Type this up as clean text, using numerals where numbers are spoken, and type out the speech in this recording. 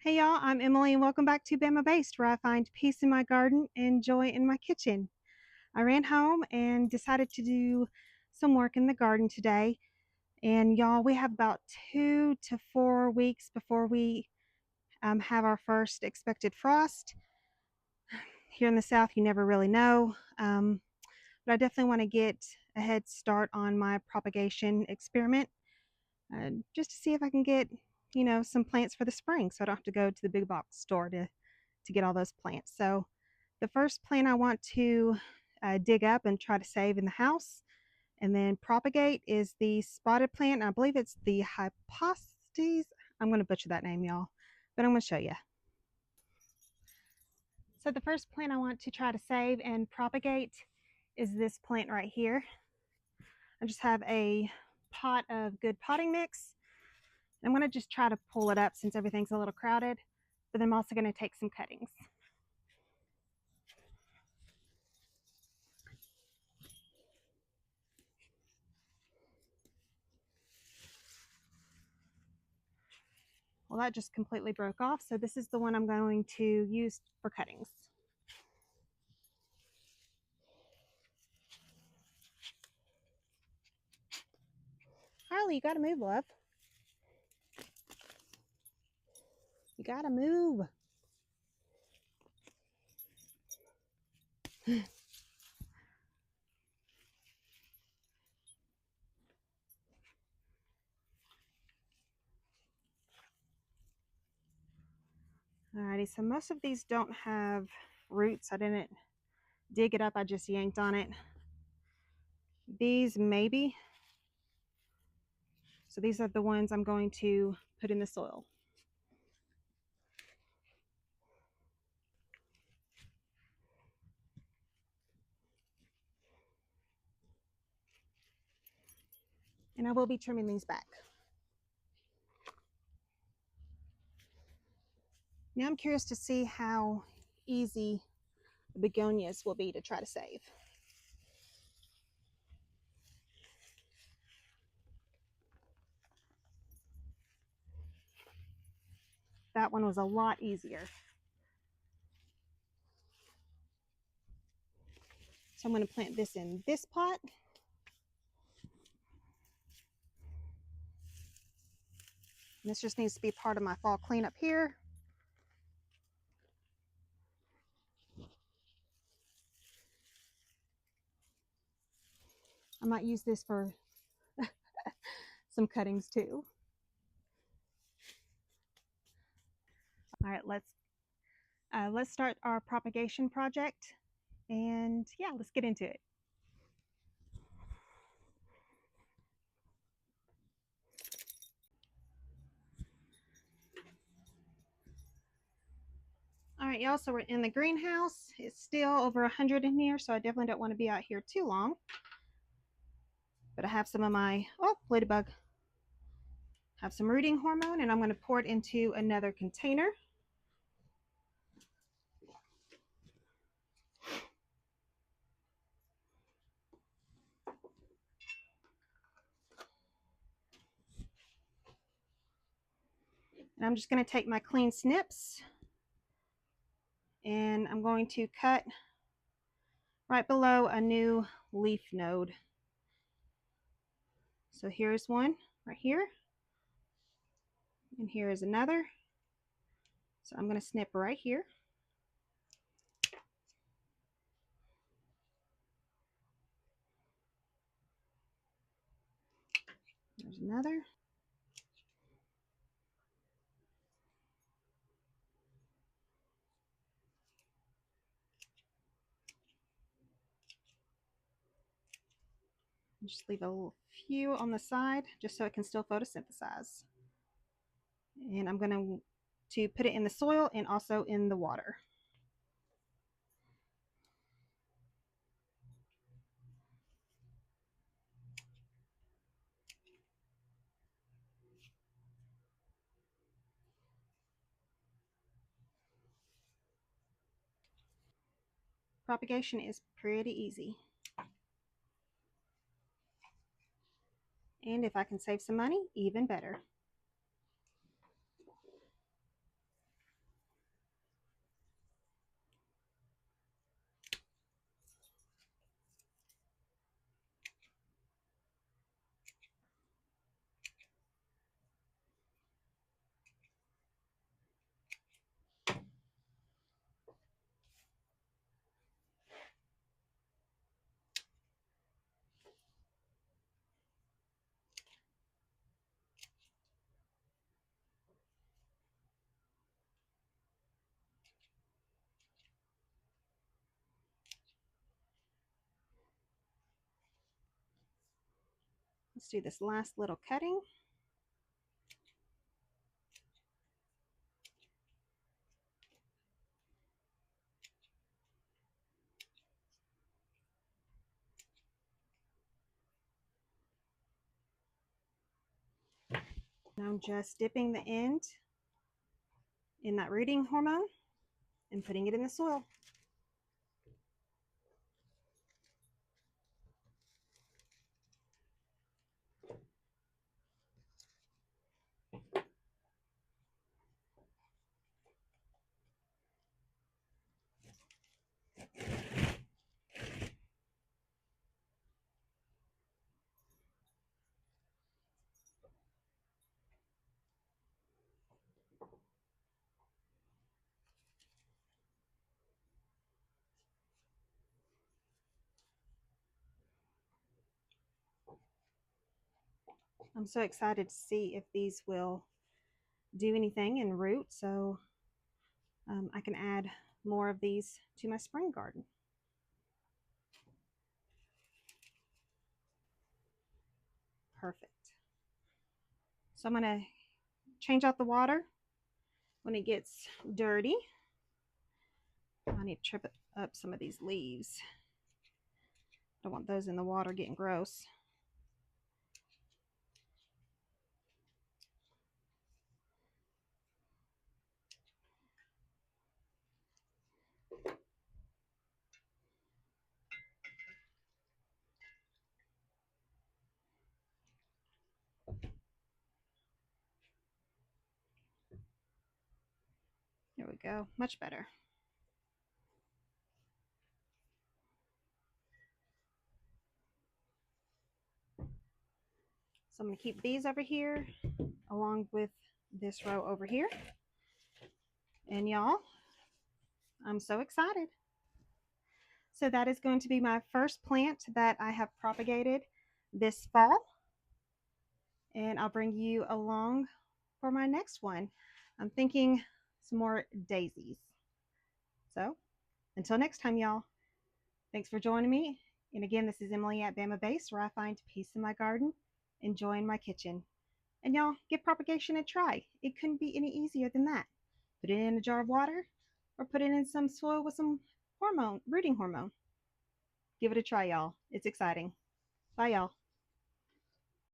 Hey y'all, I'm Emily and welcome back to Bama Based, where I find peace in my garden and joy in my kitchen. I ran home and decided to do some work in the garden today. And y'all, we have about 2 to 4 weeks before we have our first expected frost. Here in the South, you never really know. But I definitely want to get a head start on my propagation experiment just to see if I can get, some plants for the spring so I don't have to go to the big box store to get all those plants. So the first plant I want to dig up and try to save in the house and then propagate is the spotted plant. I believe it's the Hypoestes. I'm going to butcher that name, y'all, but I'm going to show you. So the first plant I want to try to save and propagate is this plant right here. I just have a pot of good potting mix. I'm going to just try to pull it up since everything's a little crowded, but then I'm also going to take some cuttings. Well, that just completely broke off, so this is the one I'm going to use for cuttings. Harley, you gotta move, love. You gotta move. Alrighty, so most of these don't have roots. I didn't dig it up, I just yanked on it. These maybe. So these are the ones I'm going to put in the soil. And I will be trimming these back. Now I'm curious to see how easy the begonias will be to try to save. That one was a lot easier. So I'm going to plant this in this pot. And this just needs to be part of my fall cleanup here. I might use this for some cuttings too. All right, let's start our propagation project, and yeah, let's get into it. All right, y'all, so we're in the greenhouse. It's still over 100 in here, so I definitely don't want to be out here too long. But I have some of my, oh, ladybug, have some rooting hormone, and I'm going to pour it into another container. And I'm just going to take my clean snips, and I'm going to cut right below a new leaf node. So here's one right here, and here is another. So I'm going to snip right here. There's another. Just leave a few on the side just so it can still photosynthesize. And I'm going to put it in the soil and also in the water. Propagation is pretty easy. And if I can save some money, even better. Let's do this last little cutting. Now I'm just dipping the end in that rooting hormone and putting it in the soil. I'm so excited to see if these will do anything and root, so I can add more of these to my spring garden. Perfect. So I'm going to change out the water when it gets dirty. I need to trip up some of these leaves. Don't want those in the water getting gross. There we go, much better. So I'm going to keep these over here along with this row over here. And y'all, I'm so excited. So that is going to be my first plant that I have propagated this fall. And I'll bring you along for my next one. I'm thinking some more daisies. So until next time, y'all, thanks for joining me. And again, this is Emily at Bama Base, where I find peace in my garden and joy in my kitchen. And y'all, give propagation a try. It couldn't be any easier than that. Put it in a jar of water or put it in some soil with some rooting hormone. Give it a try, y'all. It's exciting. Bye, y'all.